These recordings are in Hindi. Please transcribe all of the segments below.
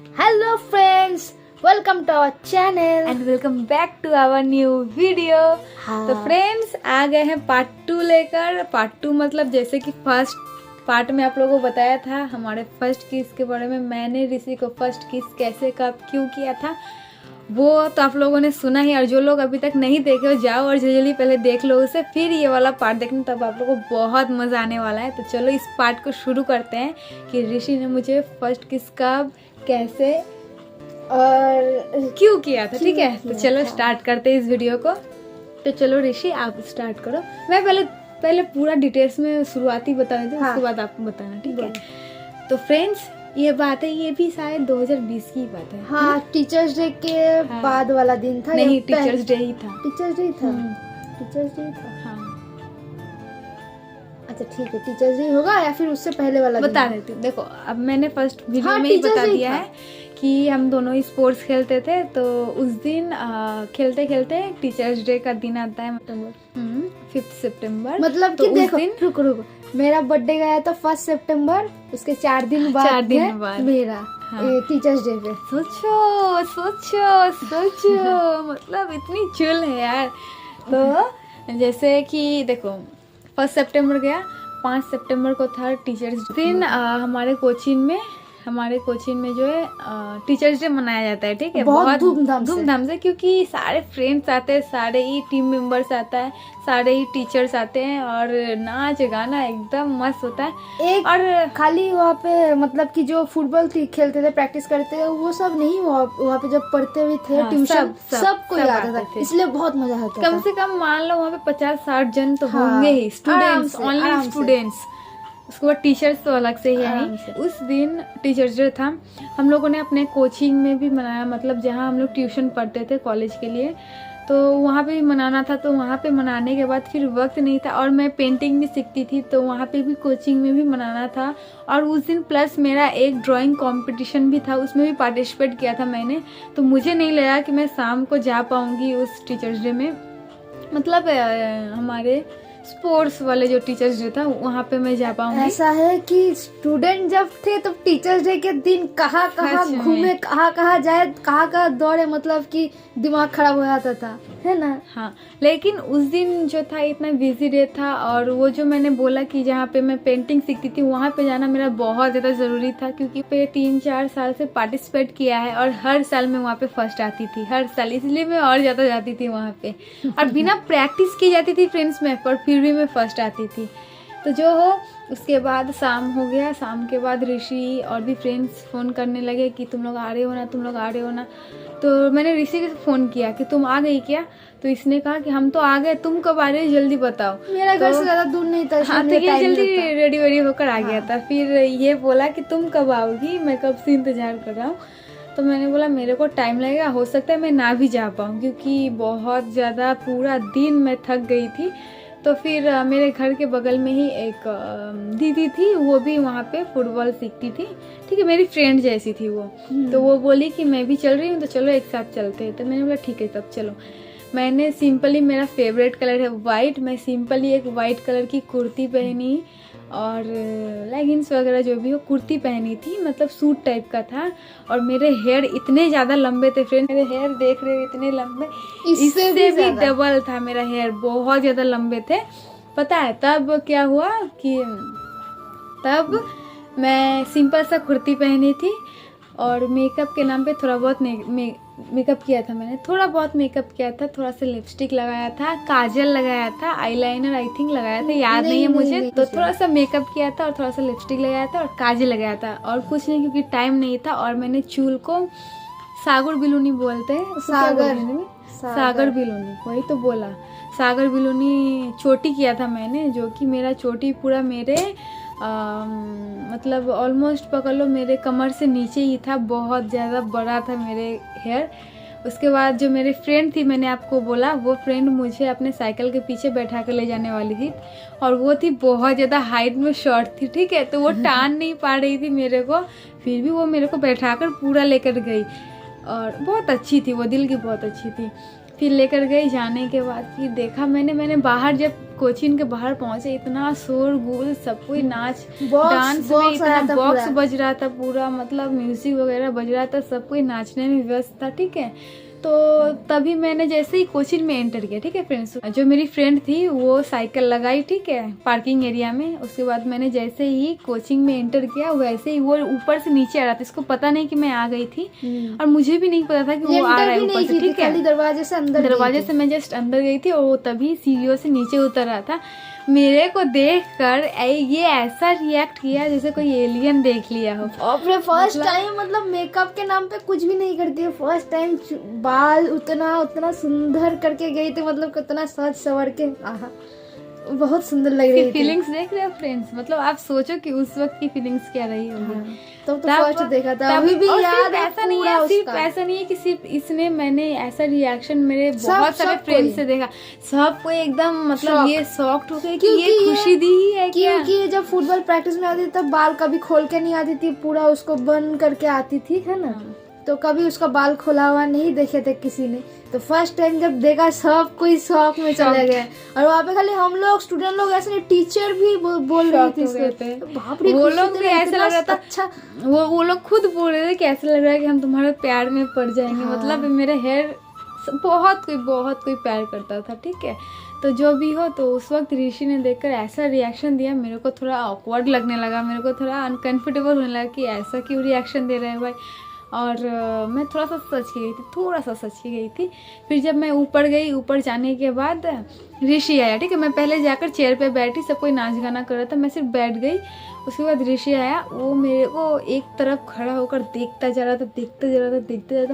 Hello friends, welcome to our channel and welcome back to our new video. तो फ्रेंड्स आ गए हैं पार्ट 2 लेकर। पार्ट 2 मतलब जैसे कि फर्स्ट पार्ट में आप लोगों को बताया था हमारे फर्स्ट किस के बारे में, मैंने ऋषि को फर्स्ट किस कैसे कब क्यों किया था वो तो आप लोगों ने सुना ही। और जो लोग अभी तक नहीं देखे हो जाओ और जल्दी पहले देख लो उसे, फिर ये वाला पार्ट देखना, तब आप लोगों को बहुत मज़ा आने वाला है। तो चलो इस पार्ट को शुरू करते हैं कि ऋषि ने मुझे फर्स्ट किस कब कैसे और क्यों किया था। ठीक है, तो चलो स्टार्ट करते हैं इस वीडियो को। तो चलो ऋषि आप स्टार्ट करो। मैं पहले पूरा डिटेल्स में शुरुआती बता देती हूँ, उसके बाद आपको बताना, ठीक है। तो फ्रेंड्स ये बात है, ये भी शायद 2020 की बात है। हाँ, टीचर्स डे के बाद वाला दिन था। नहीं, टीचर्स डे ही था। टीचर्स डे था। टीचर्स डे था। हाँ अच्छा ठीक है, टीचर्स डे होगा या फिर उससे पहले वाला बता देती हूँ। देखो अब मैंने फर्स्ट वीडियो में ही बता दिया है कि हम दोनों ही स्पोर्ट्स खेलते थे। तो उस दिन खेलते खेलते टीचर्स डे का दिन आता है, 5 सितंबर। मतलब तो कि देखो, दिन रुको मेरा बर्थडे गया था 1 सितंबर, उसके 4 दिन बाद मेरा टीचर्स डे पे। सोचो सोचो सोचो मतलब इतनी चुल है यार। तो जैसे कि देखो 1 सितंबर गया, 5 सितंबर को था टीचर्स दिन। हमारे कोचिंग में जो है टीचर्स डे मनाया जाता है, ठीक है, बहुत धूमधाम से, क्योंकि सारे फ्रेंड्स आते हैं, सारे ही टीम मेंबर्स आता है, सारे ही टीचर्स आते हैं और नाच गाना एकदम मस्त होता है। और खाली वहाँ पे मतलब कि जो फुटबॉल खेलते थे, प्रैक्टिस करते थे, वो सब नहीं, वहाँ पे जब पढ़ते हुए थे ट्यूशन सबको आता था, इसलिए बहुत मजा आता था। कम से कम मान लो वहाँ पे 50-60 जन तो होंगे ही, स्टूडेंट्स, ओनली स्टूडेंट्स। उसके बाद टीचर्स तो अलग से ही है। उस दिन टीचर्स डे था, हम लोगों ने अपने कोचिंग में भी मनाया, मतलब जहाँ हम लोग ट्यूशन पढ़ते थे कॉलेज के लिए, तो वहाँ पे भी मनाना था। तो वहाँ पे मनाने के बाद फिर वक्त नहीं था, और मैं पेंटिंग भी सीखती थी, तो वहाँ पे भी कोचिंग में भी मनाना था। और उस दिन प्लस मेरा एक ड्राइंग कंपटीशन भी था, उसमें भी पार्टिसिपेट किया था मैंने। तो मुझे नहीं लगा कि मैं शाम को जा पाऊँगी उस टीचर्स डे में, मतलब हमारे स्पोर्ट्स वाले जो टीचर्स डे था वहाँ पे मैं जा पाऊंगी। ऐसा है कि स्टूडेंट जब थे तो टीचर्स डे के दिन कहाँ घूमे, कहाँ जाए, कहाँ दौड़े, मतलब कि दिमाग खराब हो जाता था, है ना। हाँ, लेकिन उस दिन जो था इतना बिजी डे था, और वो जो मैंने बोला कि जहाँ पे मैं पेंटिंग सीखती थी वहाँ पे जाना मेरा बहुत ज़्यादा ज़रूरी था, क्योंकि पे 3-4 साल से पार्टिसिपेट किया है और हर साल मैं वहाँ पे फर्स्ट आती थी, हर साल, इसलिए मैं और ज़्यादा जाती थी वहाँ पे। और बिना प्रैक्टिस की जाती थी फ्रेंड्स में, पर फिर भी मैं फर्स्ट आती थी। तो जो हो, उसके बाद शाम हो गया, शाम के बाद ऋषि और भी फ्रेंड्स फ़ोन करने लगे कि तुम लोग आ रहे हो ना, तुम लोग आ रहे हो ना। तो मैंने ऋषि को फ़ोन किया कि तुम आ गई क्या, तो इसने कहा कि हम तो आ गए, तुम कब आ रहे हो जल्दी बताओ। मेरा घर से ज़्यादा दूर नहीं था। हाँ, तो ये जल्दी रेडी वेडी होकर आ गया था। फिर ये बोला कि तुम कब आओगी, मैं कब से इंतज़ार कर रहा हूँ। तो मैंने बोला मेरे को टाइम लगेगा, हो सकता है मैं ना भी जा पाऊँ, क्योंकि बहुत ज़्यादा पूरा दिन मैं थक गई थी। तो फिर मेरे घर के बगल में ही एक दीदी थी, वो भी वहाँ पे फुटबॉल सीखती थी, ठीक है, मेरी फ्रेंड जैसी थी वो। तो वो बोली कि मैं भी चल रही हूँ, तो चलो एक साथ चलते हैं। तो मैंने बोला ठीक है तब चलो। मैंने सिंपली, मेरा फेवरेट कलर है वाइट, मैं सिंपली एक वाइट कलर की कुर्ती पहनी और लेगिंग्स वगैरह जो भी हो, कुर्ती पहनी थी, मतलब सूट टाइप का था। और मेरे हेयर इतने ज़्यादा लंबे थे फ्रेंड, मेरे हेयर देख रहे हो इतने लंबे, इससे भी डबल था मेरा हेयर, बहुत ज़्यादा लंबे थे। पता है तब क्या हुआ कि तब मैं सिंपल सा कुर्ती पहनी थी और मेकअप के नाम पे थोड़ा बहुत मेकअप किया था मैंने, थोड़ा बहुत मेकअप किया था, थोड़ा सा लिपस्टिक लगाया था, काजल लगाया था, आईलाइनर आई थिंक लगाया था, याद नहीं है मुझे। तो थोड़ा सा मेकअप किया था और थोड़ा सा लिपस्टिक लगाया था और काजल लगाया था, और कुछ नहीं, क्योंकि टाइम नहीं था। और मैंने चूल को सागर बिलूनी बोलते हैं, सागर बिलूनी, वही तो बोला, सागर बिलूनी चोटी किया था मैंने, जो कि मेरा चोटी पूरा मेरे मतलब ऑलमोस्ट पकड़ लो मेरे कमर से नीचे ही था, बहुत ज़्यादा बड़ा था मेरे हेयर। उसके बाद जो मेरी फ्रेंड थी, मैंने आपको बोला, वो फ्रेंड मुझे अपने साइकिल के पीछे बैठा कर ले जाने वाली थी, और वो थी बहुत ज़्यादा हाइट में शॉर्ट थी, ठीक है, तो वो टान नहीं पा रही थी मेरे को, फिर भी वो मेरे को बैठा कर पूरा लेकर गई, और बहुत अच्छी थी वो, दिल की बहुत अच्छी थी। फिर लेकर गई। जाने के बाद फिर देखा मैंने बाहर, जब कोचिंग के बाहर पहुंचे इतना शोर गुल, सब कोई नाच डांस में, इतना बॉक्स बज रहा था पूरा, मतलब म्यूजिक वगैरह बज रहा था, सब कोई नाचने में व्यस्त था। ठीक है, तो तभी मैंने जैसे ही कोचिंग में एंटर किया, ठीक है फ्रेंड्स, जो मेरी फ्रेंड थी वो साइकिल लगाई, ठीक है, पार्किंग एरिया में। उसके बाद मैंने जैसे ही कोचिंग में एंटर किया वैसे ही वो ऊपर से नीचे आ रहा था। इसको पता नहीं कि मैं आ गई थी और मुझे भी नहीं पता था कि वो आ रहा है ऊपर से। ठीक है, दरवाजे से मैं जस्ट अंदर गई थी और वो तभी सीढ़ियों से नीचे उतर रहा था। मेरे को देखकर ये ऐसा रिएक्ट किया जैसे कोई एलियन देख लिया हो। अपने फर्स्ट टाइम मतलब मेकअप के नाम पे कुछ भी नहीं करती है, फर्स्ट टाइम बाल उतना सुंदर करके गई थी, मतलब कितना सज सवर के, आहा बहुत सुंदर लग रही थी। फीलिंग्स देख रहे हो फ्रेंड्स, मतलब आप सोचो कि उस वक्त की फीलिंग्स क्या रही होगी। तो फर्स्ट देखा था, अभी भी याद है। ऐसा नहीं है, सिर्फ ऐसा नहीं है कि सिर्फ इसने, मैंने ऐसा रिएक्शन मेरे बहुत सारे फ्रेंड्स से देखा, सब कोई एकदम मतलब ये शॉक्ड हो गए कि ये खुशी दी ही है क्या? क्योंकि जब फुटबॉल प्रैक्टिस में आती थी तब बाल कभी खोल के नहीं आती थी, पूरा उसको बंद करके आती थी, है ना। तो कभी उसका बाल खोला हुआ नहीं देखे थे किसी ने। तो फर्स्ट टाइम जब देखा सब कोई शॉक में चले गए, और वहाँ पे खाली हम लोग स्टूडेंट लोग ऐसे नहीं, टीचर भी बोल रही थी बाप रे, वो लोग भी ऐसा लग रहा था। अच्छा, वो लोग खुद बोल रहे थे कि ऐसा लग रहा है कि हम तुम्हारे प्यार में पड़ जाएंगे। मतलब मेरे हेयर बहुत कोई प्यार करता था। ठीक है, तो जो भी हो, तो उस वक्त ऋषि ने देखकर ऐसा रिएक्शन दिया, मेरे को थोड़ा ऑकवर्ड लगने लगा, मेरे को थोड़ा अनकंफर्टेबल होने लगा कि ऐसा क्यों रिएक्शन दे रहे हैं भाई। और मैं थोड़ा सा सच की गई थी। फिर जब मैं ऊपर गई, ऊपर जाने के बाद ऋषि आया। ठीक है, मैं पहले जाकर चेयर पे बैठी, सब कोई नाच गाना कर रहा था, मैं सिर्फ बैठ गई। उसके बाद ऋषि आया, वो मेरे को एक तरफ खड़ा होकर देखता जा रहा था,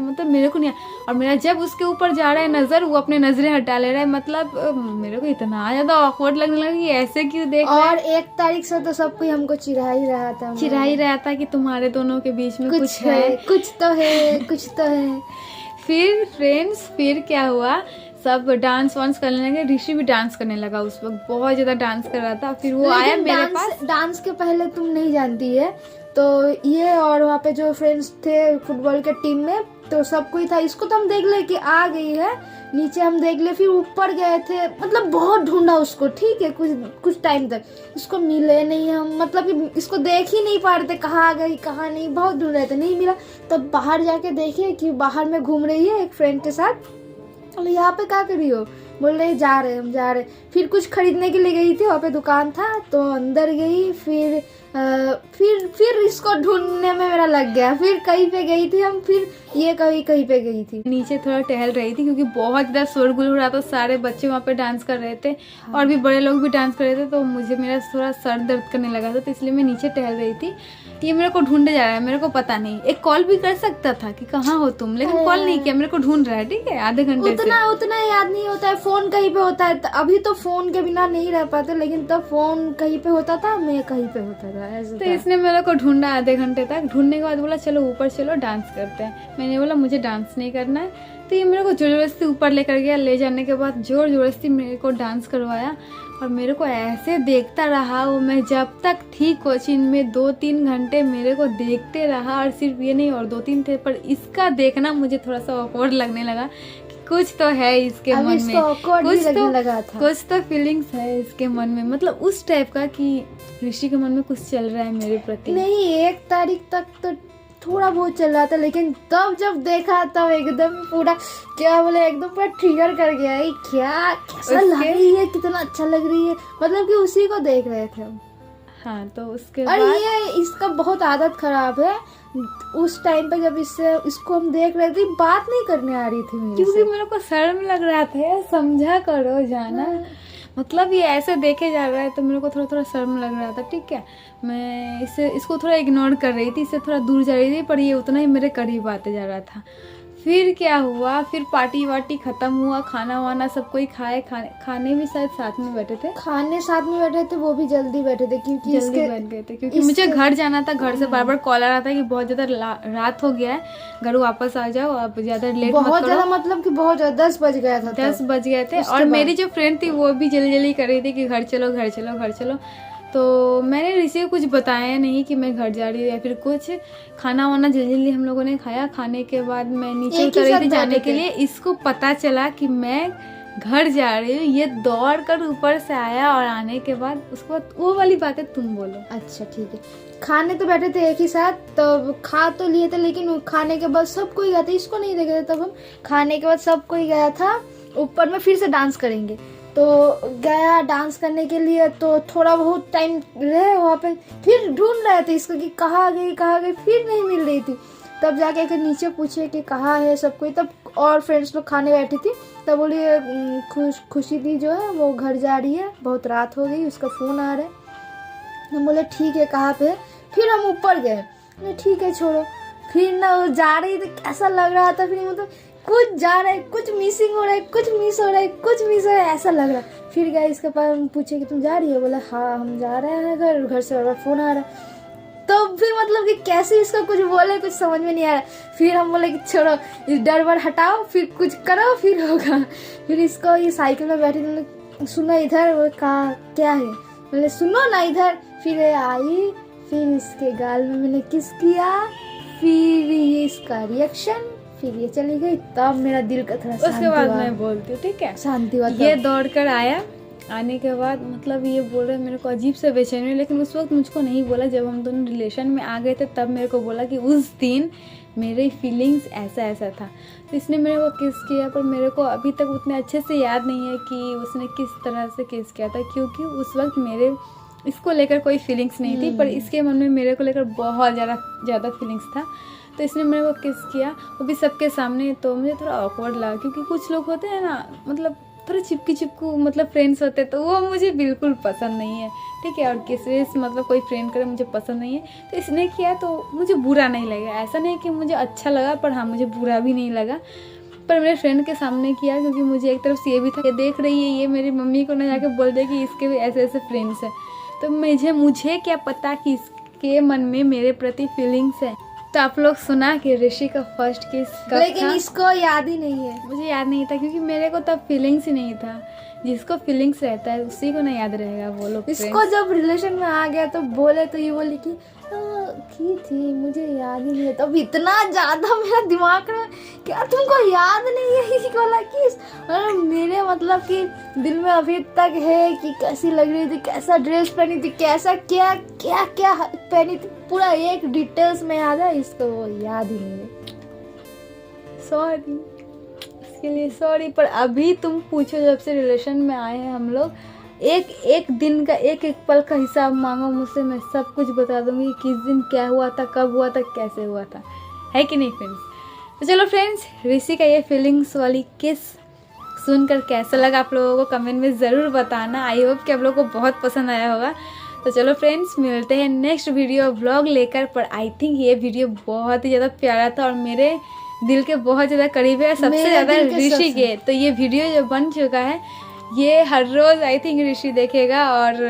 मतलब मेरे को नहीं। और मेरा जब उसके ऊपर जा रहा है नजर, वो अपने नजरें हटा ले रहा है, मतलब मेरे को इतना ज्यादा ऑकवर्ड लगने लगा कि ऐसे क्यों देख रहा है। और 1 तारीख से तो सब कोई हमको चिढ़ा ही रहा था कि तुम्हारे दोनों के बीच में कुछ तो है। फिर फ्रेंड्स, फिर क्या हुआ, सब डांस वांस करने लगे। ऋषि भी डांस करने लगा, उस वक्त बहुत ज्यादा डांस कर रहा था। फिर वो आया मेरे पास। डांस के पहले तुम नहीं जानती है, तो ये और वहाँ पे जो फ्रेंड्स थे फुटबॉल के टीम में, तो सब कोई था। इसको तो हम देख ले कि आ गई है, नीचे हम देख ले। फिर ऊपर गए थे, मतलब बहुत ढूंढा उसको। ठीक है, कुछ टाइम तक इसको मिले नहीं हम, मतलब कि इसको देख ही नहीं पा रहे थे, कहाँ गई कहाँ नहीं, बहुत ढूंढ रहे थे, नहीं मिला। तब बाहर जाके देखे कि बाहर में घूम रही है एक फ्रेंड के साथ। यहाँ पे क्या कर रही हो? बोल रही जा रहे। फिर कुछ खरीदने के लिए गई थी, वहाँ पे दुकान था, तो अंदर गई। फिर इसको ढूंढने में मेरा लग गया। फिर कहीं पे गई थी हम, फिर ये कहीं पे गई थी। नीचे थोड़ा टहल रही थी क्योंकि बहुत ज़्यादा शोरगुल हो रहा था, सारे बच्चे वहाँ पे डांस कर रहे थे और भी बड़े लोग भी डांस कर रहे थे। तो मेरा थोड़ा सर दर्द करने लगा था, तो इसलिए मैं नीचे टहल रही थी। ये मेरे को ढूंढे जा रहा है, मेरे को पता नहीं। एक कॉल भी कर सकता था कि कहाँ हो तुम, लेकिन कॉल नहीं किया, मेरे को ढूंढ रहा है। ठीक है, आधे घंटे उतना याद नहीं होता है, फोन कहीं पे होता है। अभी तो फोन के बिना नहीं रह पाते, लेकिन तब फोन कहीं पे होता था, मैं कहीं पे होता था, ऐसा। तो इसने मेरे को ढूंढा आधे घंटे तक। ढूंढने के बाद बोला चलो ऊपर चलो डांस करते हैं। मैंने बोला मुझे डांस नहीं करना है, तो ये मेरे को जोर जबरदस्ती ऊपर लेकर गया। ले जाने के बाद जोर जबरदस्ती मेरे को डांस करवाया और मेरे को ऐसे देखता रहा वो। मैं जब तक थी कोचिंग में 2-3 घंटे मेरे को देखते रहा, और सिर्फ ये नहीं और 2-3 थे, पर इसका देखना मुझे थोड़ा सा ऑकवर्ड लगने लगा कि कुछ तो है इसके मन में, कुछ तो फीलिंग्स है इसके मन में, मतलब उस टाइप का कि ऋषि के मन में कुछ चल रहा है मेरे प्रति। नहीं, 1 तारीख तक तो थोड़ा बहुत चल रहा था, लेकिन तब जब देखा तब एकदम पूरा क्या बोले, एकदम पूरा ट्रिगर कर गया। कैसा लग रही है, कितना अच्छा लग रही है, मतलब कि उसी को देख रहे थे हम। हाँ, तो उसके बाद ये इसका बहुत आदत खराब है। उस टाइम पे जब इसको हम देख रहे थे, बात नहीं करने आ रही थी क्योंकि मेरे को शर्म लग रहा था। समझा करो जाना, मतलब ये ऐसे देखे जा रहा है तो मेरे को थोड़ा शर्म लग रहा था। ठीक है, मैं इसको थोड़ा इग्नोर कर रही थी, इससे थोड़ा दूर जा रही थी, पर ये उतना ही मेरे करीब आते जा रहा था। फिर क्या हुआ, फिर पार्टी वार्टी खत्म हुआ, खाना वाना सब कोई खाए। खाने भी शायद साथ में बैठे थे, वो भी जल्दी बैठे थे क्योंकि जल्दी बैठ गए थे, क्योंकि मुझे घर जाना था। घर से बार बार कॉल आ रहा था कि बहुत ज्यादा रात हो गया है, घर वापस आ जाओ, आप ज्यादा लेट मत करो। बहुत ज्यादा मतलब कि बहुत ज्यादा 10 बज गया था। 10 बज गए थे। और मेरी जो फ्रेंड थी वो भी जल्दी कर रही थी कि घर चलो। तो मैंने ऋषि को कुछ बताया नहीं कि मैं घर जा रही हूँ या फिर कुछ। खाना वाना जल्दी जल्दी हम लोगों ने खाया। खाने के बाद मैं नीचे एक ही उतर रही साथ थी जाने बैठे के थे। लिए, इसको पता चला कि मैं घर जा रही हूँ। ये दौड़ कर ऊपर से आया और आने के बाद उसके बाद वो वाली बातें तुम बोलो। अच्छा ठीक है। खाने तो बैठे थे एक ही साथ, तो खा तो लिए थे, लेकिन खाने के बाद सब कोई गया था, इसको नहीं देखे थे तब हम। खाने के बाद सब कोई गया था ऊपर में, फिर से डांस करेंगे तो गया डांस करने के लिए। तो थोड़ा बहुत टाइम रहे वहाँ पे, फिर ढूंढ रहे थे इसको कि कहाँ गई, फिर नहीं मिल रही थी। तब जाके फिर नीचे पूछे कि कहाँ है सब कोई। तब और फ्रेंड्स लोग खाने बैठी थी, तब बोली खुशी दी जो है वो घर जा रही है, बहुत रात हो गई, उसका फ़ोन आ रहा है। हम बोले ठीक है, कहाँ पे है? फिर हम ऊपर गए, ठीक है छोड़ो। फिर ना वो जा रही थी, कैसा लग रहा था, फिर मतलब कुछ जा रहा है, कुछ मिसिंग हो रहा है, कुछ मिस हो रहा है, कुछ मिस हो रहा है, ऐसा लग रहा है। फिर गए इसके पास, हम पूछे कि तुम जा रही हो? बोला हाँ हम जा रहे हैं घर से और फ़ोन आ रहा है। तो फिर मतलब कि कैसे इसको कुछ बोले, कुछ समझ में नहीं आ रहा। फिर हम बोले कि छोड़ो, इस डर वर हटाओ, फिर कुछ करो, फिर होगा। फिर इसको ये साइकिल में बैठी थी, सुनो इधर, वो कहा क्या है? बोले सुनो ना इधर। फिर ये आई, फिर इसके गाल में मैंने किस किया, फिर ये इसका रिएक्शन, फिर ये चली गई। तब मेरा दिल का थोड़ा उसके बाद मैं बोलती हूँ, ठीक है? शांति हुआ। ये दौड़ कर आया, आने के बाद मतलब ये बोल रहे मेरे को अजीब से बेचैनी, लेकिन उस वक्त मुझको नहीं बोला। जब हम दोनों रिलेशन में आ गए थे तब मेरे को बोला कि उस दिन मेरे फीलिंग्स ऐसा था। तो इसने मेरे को किस किया, पर मेरे को अभी तक उतने अच्छे से याद नहीं है कि उसने किस तरह से किस किया था, क्योंकि उस वक्त मेरे इसको लेकर कोई फीलिंग्स नहीं थी, पर इसके मन में मेरे को लेकर बहुत ज़्यादा फीलिंग्स था। तो इसने मेरे को किस किया, वो भी सबके सामने। तो मुझे थोड़ा ऑकवर्ड लगा, क्योंकि कुछ लोग होते हैं ना, मतलब थोड़ा चिपकू मतलब फ्रेंड्स होते हैं, तो वो मुझे बिल्कुल पसंद नहीं है, ठीक है? और किसी मतलब कोई फ्रेंड करे मुझे पसंद नहीं है। तो इसने किया तो मुझे बुरा नहीं लगा, ऐसा नहीं कि मुझे अच्छा लगा, पर हाँ मुझे बुरा भी नहीं लगा। पर मेरे फ्रेंड के सामने किया, क्योंकि मुझे एक तरफ से ये भी था, ये देख रही है, ये मेरी मम्मी को ना जाके बोल दे कि इसके भी ऐसे फ्रेंड्स हैं। तो मुझे क्या पता कि इसके मन में मेरे प्रति फीलिंग्स है। तो आप लोग सुना कि ऋषि का फर्स्ट किस कब लेकिन था? इसको याद ही नहीं है। मुझे याद नहीं था, क्योंकि मेरे को तब फीलिंग्स ही नहीं था। जिसको फीलिंग्स रहता है उसी को नहीं याद रहेगा वो लोग। इसको जब रिलेशन में आ गया तो बोले, तो ये बोली कि की थी, मुझे याद ही नहीं है। तब इतना ज्यादा मेरा दिमाग में, क्या तुमको याद नहीं है ये वाला किस? और मेरे मतलब कि दिल में अभी तक है कि कैसी लग रही थी, कैसा ड्रेस पहनी थी, कैसा क्या क्या क्या पहनी थी, पूरा एक डिटेल्स में याद है। इसको वो याद ही नहीं है। सॉरी इसके लिए, सॉरी। पर अभी तुम पूछो, जब से रिलेशन में आए हैं हम लोग, एक दिन का एक पल का हिसाब मांगो मुझसे, मैं सब कुछ बता दूंगी, किस दिन क्या हुआ था, कब हुआ था, कैसे हुआ था, है कि नहीं फ्रेंड्स? तो चलो फ्रेंड्स, ऋषि का ये फीलिंग्स वाली किस सुनकर कैसा लगा आप लोगों को कमेंट में ज़रूर बताना। आई होप कि आप लोगों को बहुत पसंद आया होगा। तो चलो फ्रेंड्स, मिलते हैं नेक्स्ट वीडियो व्लॉग लेकर। पर आई थिंक ये वीडियो बहुत ही ज़्यादा प्यारा था और मेरे दिल के बहुत ज़्यादा करीब है, सबसे ज़्यादा ऋषि के। तो ये वीडियो जो बन चुका है, ये हर रोज़ आई थिंक ऋषि देखेगा और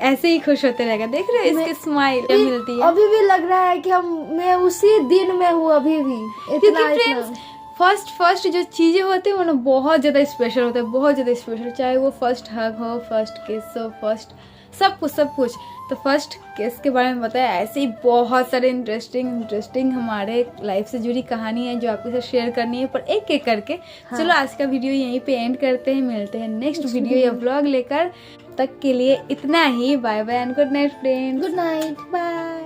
ऐसे ही खुश होते रहेगा। देख रहे हो इसके स्माइल मिलती है। अभी भी लग रहा है कि मैं उसी दिन में हूँ अभी भी। फर्स्ट जो चीज़ें होती है वो ना बहुत ज़्यादा स्पेशल होता है, बहुत ज़्यादा स्पेशल। चाहे वो फर्स्ट हग हो, फर्स्ट किस हो, फर्स्ट सब कुछ। तो फर्स्ट किस के बारे में बताया। ऐसे ही बहुत सारे इंटरेस्टिंग हमारे लाइफ से जुड़ी कहानी है जो आपके साथ शेयर करनी है, पर एक एक करके। हाँ। चलो आज का वीडियो यहीं पे एंड करते हैं, मिलते हैं नेक्स्ट वीडियो या व्लॉग लेकर। तक के लिए इतना ही। Bye bye and good night friends. Good night, bye.